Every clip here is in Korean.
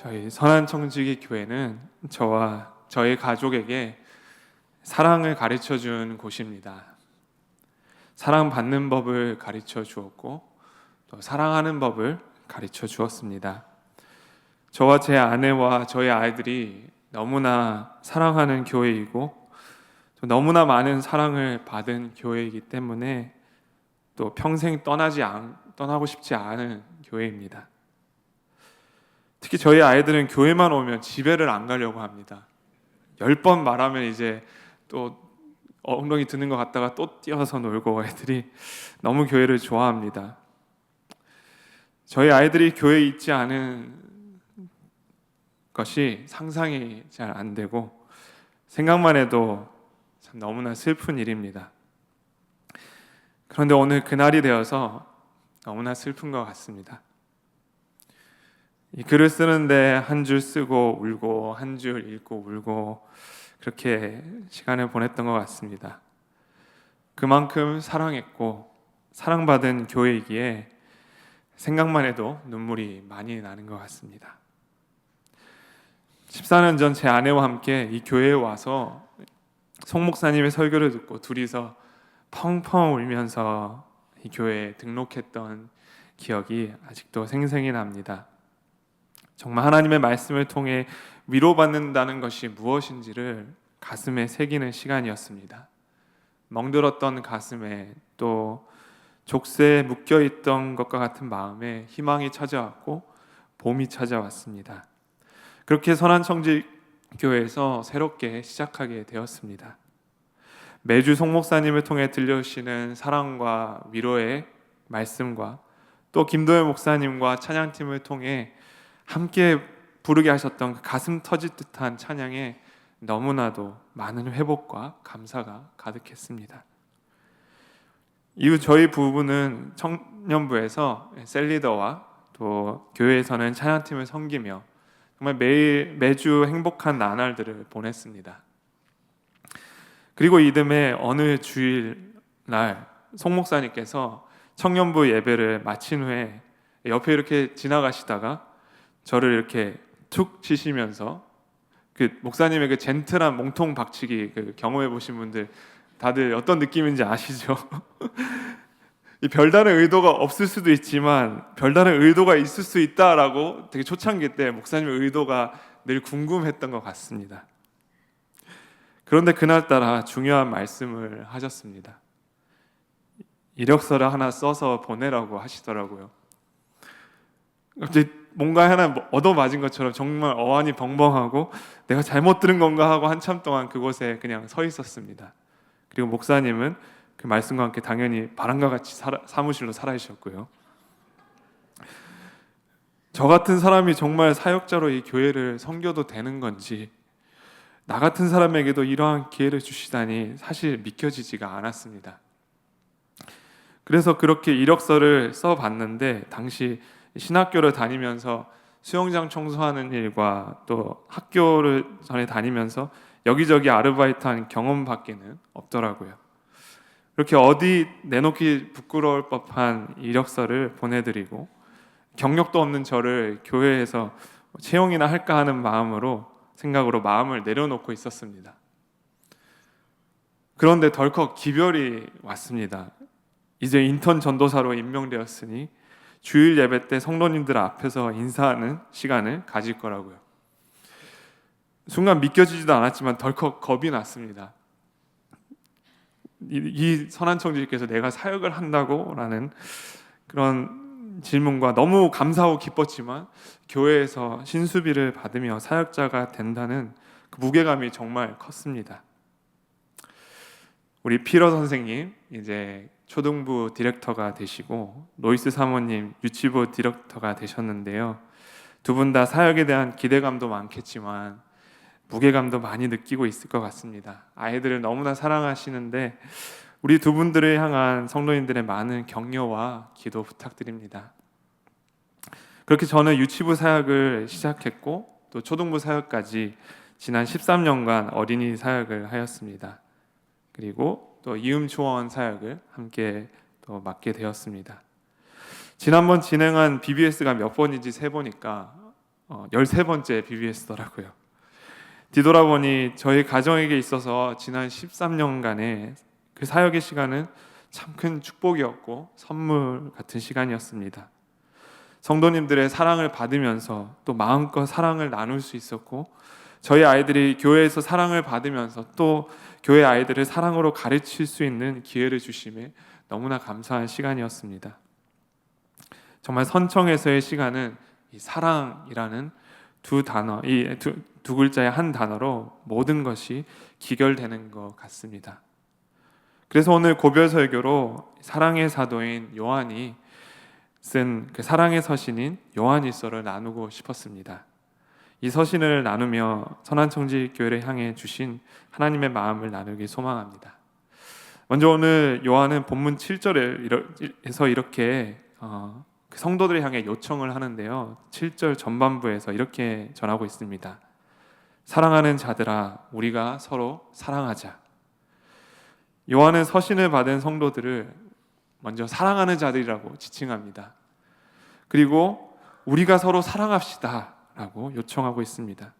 저희 선한청지기 교회는 저와 저희 가족에게 사랑을 가르쳐 준 곳입니다. 사랑받는 법을 가르쳐 주었고 또 사랑하는 법을 가르쳐 주었습니다. 저와 제 아내와 저희 아이들이 너무나 사랑하는 교회이고 또 너무나 많은 사랑을 받은 교회이기 때문에 또 평생 떠나고 싶지 않은 교회입니다. 특히 저희 아이들은 교회만 오면 집에를 안 가려고 합니다. 10번 말하면 이제 또 엉덩이 드는 것 같다가 또 뛰어서 놀고, 애들이 너무 교회를 좋아합니다. 저희 아이들이 교회에 있지 않은 것이 상상이 잘 안 되고 생각만 해도 참 너무나 슬픈 일입니다. 그런데 오늘 그날이 되어서 너무나 슬픈 것 같습니다. 이 글을 쓰는데 한 줄 쓰고 울고 한 줄 읽고 울고 그렇게 시간을 보냈던 것 같습니다. 그만큼 사랑했고 사랑받은 교회이기에 생각만 해도 눈물이 많이 나는 것 같습니다. 14년 전 제 아내와 함께 이 교회에 와서 송 목사님의 설교를 듣고 둘이서 펑펑 울면서 이 교회에 등록했던 기억이 아직도 생생히 납니다. 정말 하나님의 말씀을 통해 위로받는다는 것이 무엇인지를 가슴에 새기는 시간이었습니다. 멍들었던 가슴에 또 족쇄에 묶여있던 것과 같은 마음에 희망이 찾아왔고 봄이 찾아왔습니다. 그렇게 선한청지교회에서 새롭게 시작하게 되었습니다. 매주 송 목사님을 통해 들려주시는 사랑과 위로의 말씀과 또 김도현 목사님과 찬양팀을 통해 함께 부르게 하셨던 그 가슴 터질 듯한 찬양에 너무나도 많은 회복과 감사가 가득했습니다. 이후 저희 부부는 청년부에서 셀리더와 또 교회에서는 찬양팀을 섬기며 정말 매주 행복한 나날들을 보냈습니다. 그리고 이듬해 어느 주일날 송 목사님께서 청년부 예배를 마친 후에 옆에 이렇게 지나가시다가 저를 이렇게 툭 치시면서 그 목사님의 그 젠틀한 몸통 박치기 그 경험해 보신 분들 다들 어떤 느낌인지 아시죠? 이 별다른 의도가 없을 수도 있지만 별다른 의도가 있을 수 있다라고 되게 초창기 때 목사님의 의도가 늘 궁금했던 것 같습니다. 그런데 그날따라 중요한 말씀을 하셨습니다. 이력서를 하나 써서 보내라고 하시더라고요. 갑자기 뭔가 하나 얻어맞은 것처럼 정말 어안이 벙벙하고 내가 잘못 들은 건가 하고 한참 동안 그곳에 그냥 서 있었습니다. 그리고 목사님은 그 말씀과 함께 당연히 바람과 같이 사무실로 사라지셨고요. 저 같은 사람이 정말 사역자로 이 교회를 섬겨도 되는 건지, 나 같은 사람에게도 이러한 기회를 주시다니 사실 믿겨지지가 않았습니다. 그래서 그렇게 이력서를 써봤는데 당시 신학교를 다니면서 수영장 청소하는 일과 또 학교를 전에 다니면서 여기저기 아르바이트한 경험밖에는 없더라고요. 그렇게 어디 내놓기 부끄러울 법한 이력서를 보내드리고 경력도 없는 저를 교회에서 채용이나 할까 하는 생각으로 마음을 내려놓고 있었습니다. 그런데 덜컥 기별이 왔습니다. 이제 인턴 전도사로 임명되었으니 주일 예배 때 성도님들 앞에서 인사하는 시간을 가질 거라고요. 순간 믿겨지지도 않았지만 덜컥 겁이 났습니다. 이 선한청지기께서 내가 사역을 한다고? 라는 그런 질문과 너무 감사하고 기뻤지만 교회에서 신수비를 받으며 사역자가 된다는 그 무게감이 정말 컸습니다. 우리 피러 선생님 이제 초등부 디렉터가 되시고 노이스 사모님 유치부 디렉터가 되셨는데요. 두 분 다 사역에 대한 기대감도 많겠지만 무게감도 많이 느끼고 있을 것 같습니다. 아이들을 너무나 사랑하시는데 우리 두 분들을 향한 성도님들의 많은 격려와 기도 부탁드립니다. 그렇게 저는 유치부 사역을 시작했고 또 초등부 사역까지 지난 13년간 어린이 사역을 하였습니다. 그리고 또 이음초원 사역을 함께 또 맡게 되었습니다. 지난번 진행한 BBS가 몇 번인지 세보니까 13번째 BBS더라고요. 뒤돌아보니 저희 가정에게 있어서 지난 13년간의 그 사역의 시간은 참 큰 축복이었고 선물 같은 시간이었습니다. 성도님들의 사랑을 받으면서 또 마음껏 사랑을 나눌 수 있었고, 저희 아이들이 교회에서 사랑을 받으면서 또 교회 아이들을 사랑으로 가르칠 수 있는 기회를 주심에 너무나 감사한 시간이었습니다. 정말 선청에서의 시간은 이 사랑이라는 두 단어, 이 두 글자의 한 단어로 모든 것이 기결되는 것 같습니다. 그래서 오늘 고별 설교로 사랑의 사도인 요한이 쓴 그 사랑의 서신인 요한일서를 나누고 싶었습니다. 이 서신을 나누며 선한청지교회를 향해 주신 하나님의 마음을 나누기 소망합니다. 먼저 오늘 요한은 본문 7절에서 이렇게 그 성도들을 향해 요청을 하는데요, 7절 전반부에서 이렇게 전하고 있습니다. 사랑하는 자들아, 우리가 서로 사랑하자. 요한은 서신을 받은 성도들을 먼저 사랑하는 자들이라고 지칭합니다. 그리고 우리가 서로 사랑합시다 라고 요청하고 있습니다.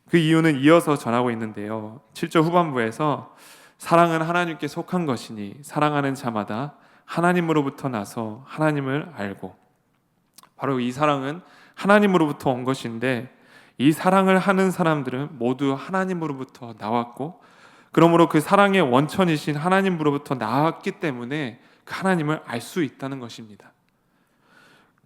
그 이유는 이어서 전하고 있는데요, 7절 후반부에서 사랑은 하나님께 속한 것이니 사랑하는 자마다 하나님으로부터 나서 하나님을 알고, 바로 이 사랑은 하나님으로부터 온 것인데 이 사랑을 하는 사람들은 모두 하나님으로부터 나왔고, 그러므로 그 사랑의 원천이신 하나님으로부터 나왔기 때문에 그 하나님을 알 수 있다는 것입니다.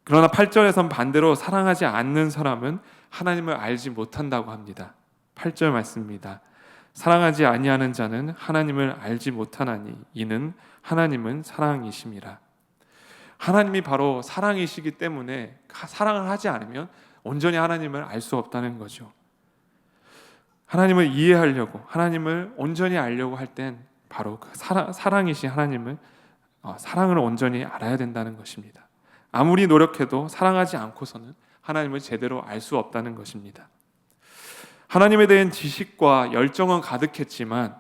그러나 8절에선 반대로 사랑하지 않는 사람은 하나님을 알지 못한다고 합니다. 8절 말씀입니다. 사랑하지 아니하는 자는 하나님을 알지 못하나니 이는 하나님은 사랑이심이라. 하나님이 바로 사랑이시기 때문에 사랑을 하지 않으면 온전히 하나님을 알 수 없다는 거죠. 하나님을 이해하려고, 하나님을 온전히 알려고 할 땐 바로 그 사랑이신 하나님을 사랑을 온전히 알아야 된다는 것입니다. 아무리 노력해도 사랑하지 않고서는 하나님을 제대로 알 수 없다는 것입니다. 하나님에 대한 지식과 열정은 가득했지만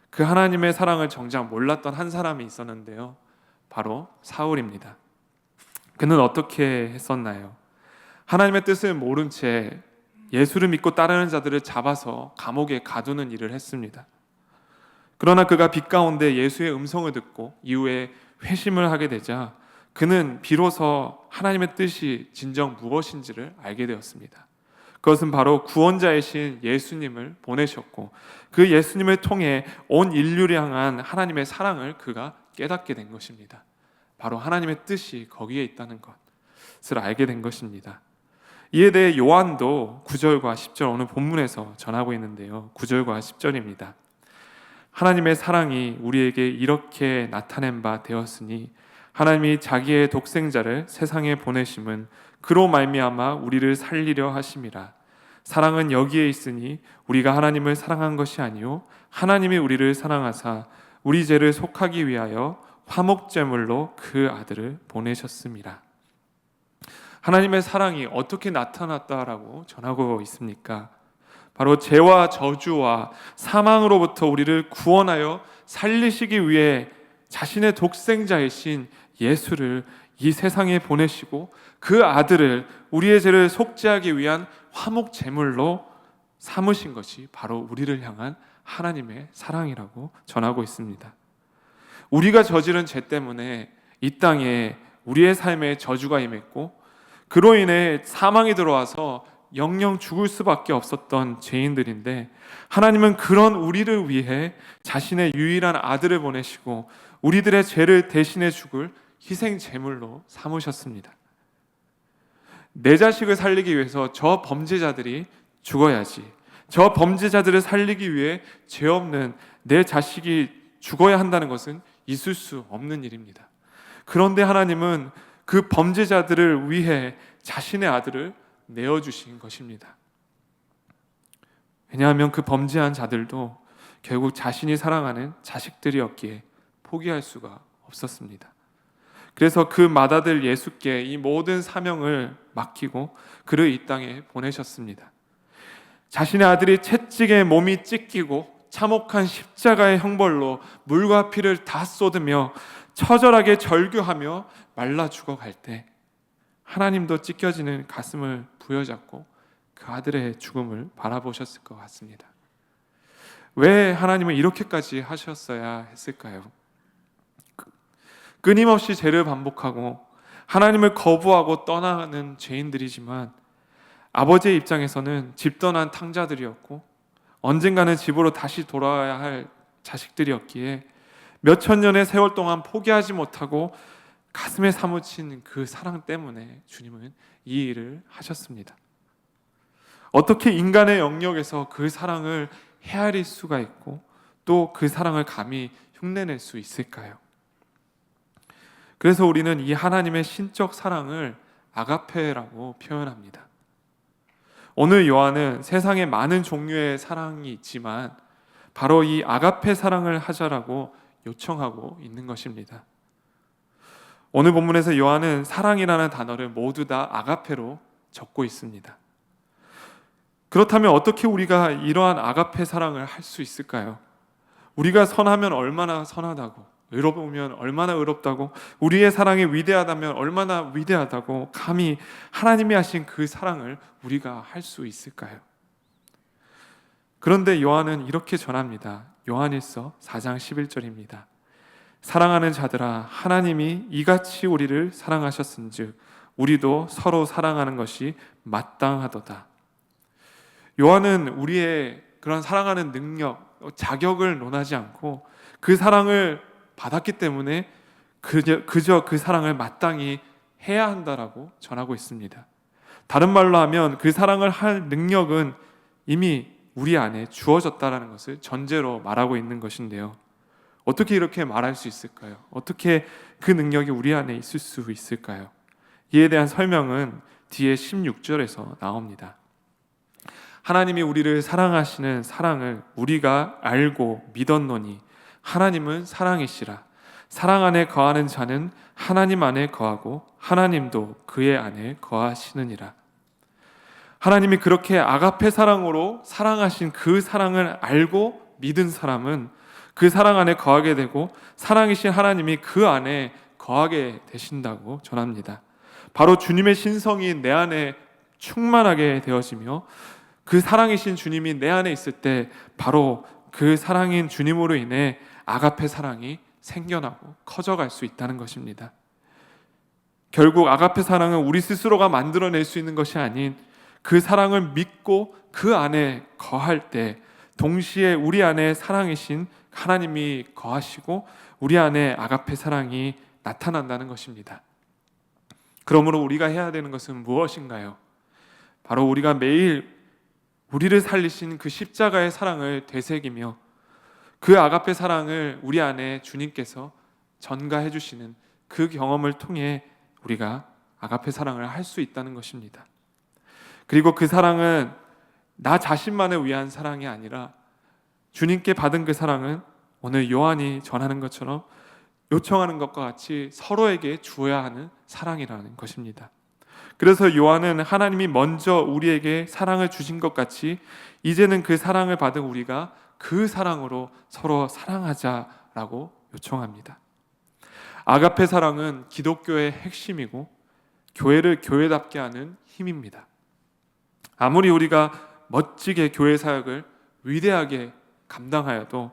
그 하나님의 사랑을 정작 몰랐던 한 사람이 있었는데요, 바로 사울입니다. 그는 어떻게 했었나요? 하나님의 뜻을 모른 채 예수를 믿고 따르는 자들을 잡아서 감옥에 가두는 일을 했습니다. 그러나 그가 빛 가운데 예수의 음성을 듣고 이후에 회심을 하게 되자 그는 비로소 하나님의 뜻이 진정 무엇인지를 알게 되었습니다. 그것은 바로 구원자이신 예수님을 보내셨고, 그 예수님을 통해 온 인류를 향한 하나님의 사랑을 그가 깨닫게 된 것입니다. 바로 하나님의 뜻이 거기에 있다는 것을 알게 된 것입니다. 이에 대해 요한도 9절과 10절 오늘 본문에서 전하고 있는데요, 9절과 10절입니다. 하나님의 사랑이 우리에게 이렇게 나타낸 바 되었으니 하나님이 자기의 독생자를 세상에 보내심은 그로 말미암아 우리를 살리려 하심이라. 사랑은 여기에 있으니 우리가 하나님을 사랑한 것이 아니요 하나님이 우리를 사랑하사 우리 죄를 속하기 위하여 화목제물로 그 아들을 보내셨음이라. 하나님의 사랑이 어떻게 나타났다라고 전하고 있습니까? 바로 죄와 저주와 사망으로부터 우리를 구원하여 살리시기 위해 자신의 독생자이신 예수를 이 세상에 보내시고 그 아들을 우리의 죄를 속죄하기 위한 화목 제물로 삼으신 것이 바로 우리를 향한 하나님의 사랑이라고 전하고 있습니다. 우리가 저지른 죄 때문에 이 땅에 우리의 삶에 저주가 임했고, 그로 인해 사망이 들어와서 영영 죽을 수밖에 없었던 죄인들인데, 하나님은 그런 우리를 위해 자신의 유일한 아들을 보내시고 우리들의 죄를 대신해 죽을 희생 제물로 삼으셨습니다. 내 자식을 살리기 위해서 저 범죄자들이 죽어야지, 저 범죄자들을 살리기 위해 죄 없는 내 자식이 죽어야 한다는 것은 있을 수 없는 일입니다. 그런데 하나님은 그 범죄자들을 위해 자신의 아들을 내어주신 것입니다. 왜냐하면 그 범죄한 자들도 결국 자신이 사랑하는 자식들이었기에 포기할 수가 없었습니다. 그래서 그 맏아들 예수께 이 모든 사명을 맡기고 그를 이 땅에 보내셨습니다. 자신의 아들이 채찍에 몸이 찢기고 참혹한 십자가의 형벌로 물과 피를 다 쏟으며 처절하게 절규하며 말라 죽어갈 때 하나님도 찢겨지는 가슴을 부여잡고 그 아들의 죽음을 바라보셨을 것 같습니다. 왜 하나님은 이렇게까지 하셨어야 했을까요? 끊임없이 죄를 반복하고 하나님을 거부하고 떠나는 죄인들이지만 아버지의 입장에서는 집 떠난 탕자들이었고 언젠가는 집으로 다시 돌아와야 할 자식들이었기에 몇천 년의 세월 동안 포기하지 못하고 가슴에 사무친 그 사랑 때문에 주님은 이 일을 하셨습니다. 어떻게 인간의 영역에서 그 사랑을 헤아릴 수가 있고 또 그 사랑을 감히 흉내낼 수 있을까요? 그래서 우리는 이 하나님의 신적 사랑을 아가페라고 표현합니다. 오늘 요한은 세상에 많은 종류의 사랑이 있지만 바로 이 아가페 사랑을 하자라고 요청하고 있는 것입니다. 오늘 본문에서 요한은 사랑이라는 단어를 모두 다 아가페로 적고 있습니다. 그렇다면 어떻게 우리가 이러한 아가페 사랑을 할 수 있을까요? 우리가 선하면 얼마나 선하다고, 의롭으면 얼마나 의롭다고, 우리의 사랑이 위대하다면 얼마나 위대하다고 감히 하나님이 하신 그 사랑을 우리가 할 수 있을까요? 그런데 요한은 이렇게 전합니다. 요한일서 4장 11절입니다. 사랑하는 자들아, 하나님이 이같이 우리를 사랑하셨은즉 우리도 서로 사랑하는 것이 마땅하도다. 요한은 우리의 그런 사랑하는 능력, 자격을 논하지 않고 그 사랑을 받았기 때문에 그저 그 사랑을 마땅히 해야 한다라고 전하고 있습니다. 다른 말로 하면 그 사랑을 할 능력은 이미 우리 안에 주어졌다라는 것을 전제로 말하고 있는 것인데요. 어떻게 이렇게 말할 수 있을까요? 어떻게 그 능력이 우리 안에 있을 수 있을까요? 이에 대한 설명은 뒤에 16절에서 나옵니다. 하나님이 우리를 사랑하시는 사랑을 우리가 알고 믿었노니 하나님은 사랑이시라. 사랑 안에 거하는 자는 하나님 안에 거하고 하나님도 그의 안에 거하시느니라. 하나님이 그렇게 아가페 사랑으로 사랑하신 그 사랑을 알고 믿은 사람은 그 사랑 안에 거하게 되고 사랑이신 하나님이 그 안에 거하게 되신다고 전합니다. 바로 주님의 신성이 내 안에 충만하게 되어지며 그 사랑이신 주님이 내 안에 있을 때 바로 그 사랑인 주님으로 인해 아가페 사랑이 생겨나고 커져갈 수 있다는 것입니다. 결국 아가페 사랑은 우리 스스로가 만들어낼 수 있는 것이 아닌 그 사랑을 믿고 그 안에 거할 때 동시에 우리 안에 사랑이신 하나님이 거하시고 우리 안에 아가페 사랑이 나타난다는 것입니다. 그러므로 우리가 해야 되는 것은 무엇인가요? 바로 우리가 매일 우리를 살리신 그 십자가의 사랑을 되새기며 그 아가페 사랑을 우리 안에 주님께서 전가해 주시는 그 경험을 통해 우리가 아가페 사랑을 할 수 있다는 것입니다. 그리고 그 사랑은 나 자신만을 위한 사랑이 아니라 주님께 받은 그 사랑은 오늘 요한이 전하는 것처럼 요청하는 것과 같이 서로에게 주어야 하는 사랑이라는 것입니다. 그래서 요한은 하나님이 먼저 우리에게 사랑을 주신 것 같이 이제는 그 사랑을 받은 우리가 그 사랑으로 서로 사랑하자라고 요청합니다. 아가페 사랑은 기독교의 핵심이고 교회를 교회답게 하는 힘입니다. 아무리 우리가 멋지게 교회 사역을 위대하게 감당하여도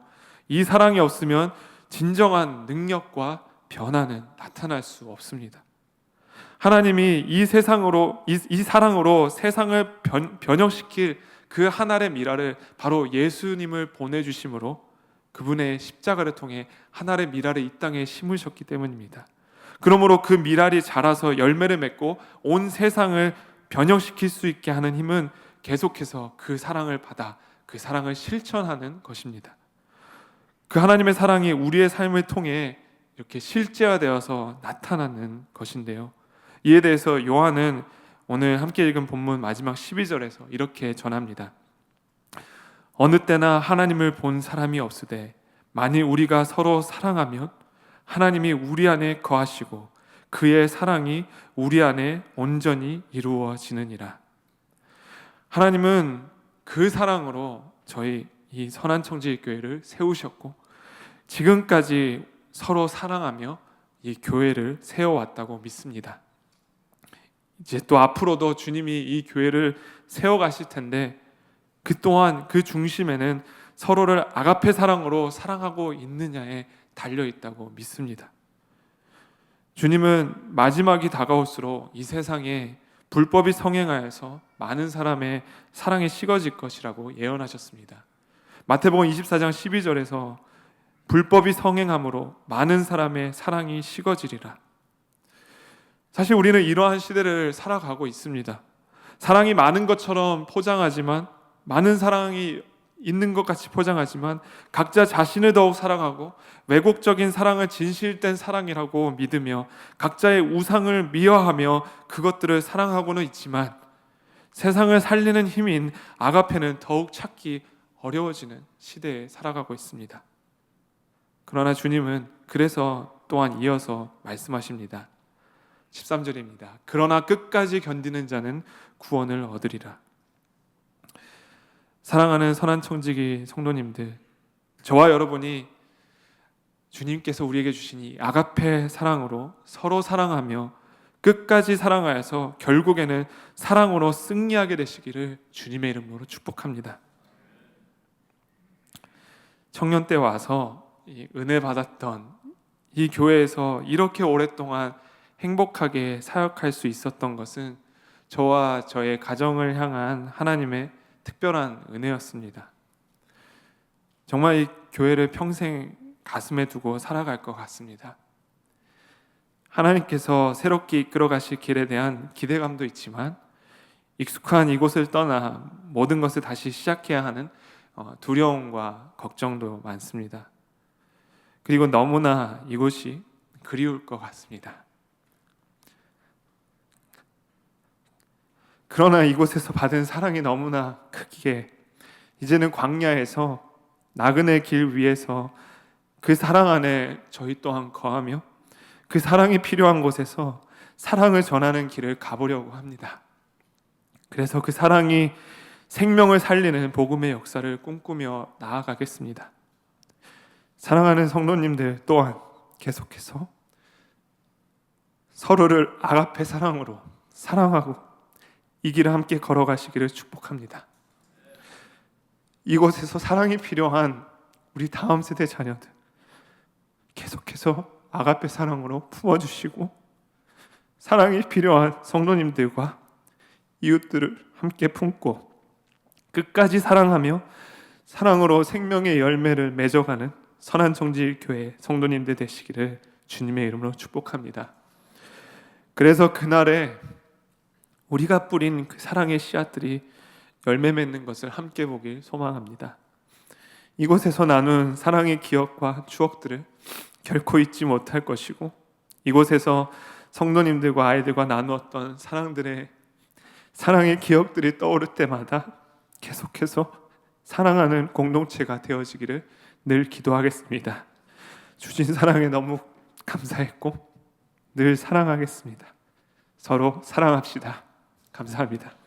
이 사랑이 없으면 진정한 능력과 변화는 나타날 수 없습니다. 하나님이 이 사랑으로 세상을 변혁시킬 그 하나의 미랄을 바로 예수님을 보내주심으로 그분의 십자가를 통해 하나의 미랄을 이 땅에 심으셨기 때문입니다. 그러므로 그 미랄이 자라서 열매를 맺고 온 세상을 변혁시킬 수 있게 하는 힘은 계속해서 그 사랑을 받아 그 사랑을 실천하는 것입니다. 그 하나님의 사랑이 우리의 삶을 통해 이렇게 실제화되어서 나타나는 것인데요. 이에 대해서 요한은 오늘 함께 읽은 본문 마지막 12절에서 이렇게 전합니다. 어느 때나 하나님을 본 사람이 없으되 만일 우리가 서로 사랑하면 하나님이 우리 안에 거하시고 그의 사랑이 우리 안에 온전히 이루어지느니라. 하나님은 그 사랑으로 저희 이 선한청지교회를 세우셨고 지금까지 서로 사랑하며 이 교회를 세워왔다고 믿습니다. 이제 또 앞으로도 주님이 이 교회를 세워가실 텐데 그 또한 그 중심에는 서로를 아가페 사랑으로 사랑하고 있느냐에 달려 있다고 믿습니다. 주님은 마지막이 다가올수록 이 세상에 불법이 성행하여서 많은 사람의 사랑이 식어질 것이라고 예언하셨습니다. 마태복음 24장 12절에서 불법이 성행함으로 많은 사람의 사랑이 식어지리라. 사실 우리는 이러한 시대를 살아가고 있습니다. 사랑이 많은 것처럼 포장하지만, 많은 사랑이 있는 것 같이 포장하지만 각자 자신을 더욱 사랑하고 왜곡적인 사랑을 진실된 사랑이라고 믿으며 각자의 우상을 미워하며 그것들을 사랑하고는 있지만 세상을 살리는 힘인 아가페는 더욱 찾기 어려워지는 시대에 살아가고 있습니다. 그러나 주님은 그래서 또한 이어서 말씀하십니다. 13절입니다. 그러나 끝까지 견디는 자는 구원을 얻으리라. 사랑하는 선한 청지기 성도님들, 저와 여러분이 주님께서 우리에게 주신 이 아가페 사랑으로 서로 사랑하며 끝까지 사랑하여서 결국에는 사랑으로 승리하게 되시기를 주님의 이름으로 축복합니다. 청년 때 와서 이 은혜 받았던 이 교회에서 이렇게 오랫동안 행복하게 사역할 수 있었던 것은 저와 저의 가정을 향한 하나님의 특별한 은혜였습니다. 정말 이 교회를 평생 가슴에 두고 살아갈 것 같습니다. 하나님께서 새롭게 이끌어 가실 길에 대한 기대감도 있지만 익숙한 이곳을 떠나 모든 것을 다시 시작해야 하는 두려움과 걱정도 많습니다. 그리고 너무나 이곳이 그리울 것 같습니다. 그러나 이곳에서 받은 사랑이 너무나 크기에 이제는 광야에서 나그네 길 위에서 그 사랑 안에 저희 또한 거하며 그 사랑이 필요한 곳에서 사랑을 전하는 길을 가보려고 합니다. 그래서 그 사랑이 생명을 살리는 복음의 역사를 꿈꾸며 나아가겠습니다. 사랑하는 성도님들 또한 계속해서 서로를 아가페 사랑으로 사랑하고 이 길을 함께 걸어가시기를 축복합니다. 이곳에서 사랑이 필요한 우리 다음 세대 자녀들 계속해서 아가페 사랑으로 품어주시고 사랑이 필요한 성도님들과 이웃들을 함께 품고 끝까지 사랑하며 사랑으로 생명의 열매를 맺어가는 선한 청지교회 성도님들 되시기를 주님의 이름으로 축복합니다. 그래서 그날에 우리가 뿌린 그 사랑의 씨앗들이 열매 맺는 것을 함께 보길 소망합니다. 이곳에서 나눈 사랑의 기억과 추억들을 결코 잊지 못할 것이고 이곳에서 성도님들과 아이들과 나누었던 사랑의 기억들이 떠오를 때마다 계속해서 사랑하는 공동체가 되어지기를 늘 기도하겠습니다. 주신 사랑에 너무 감사했고 늘 사랑하겠습니다. 서로 사랑합시다. 감사합니다.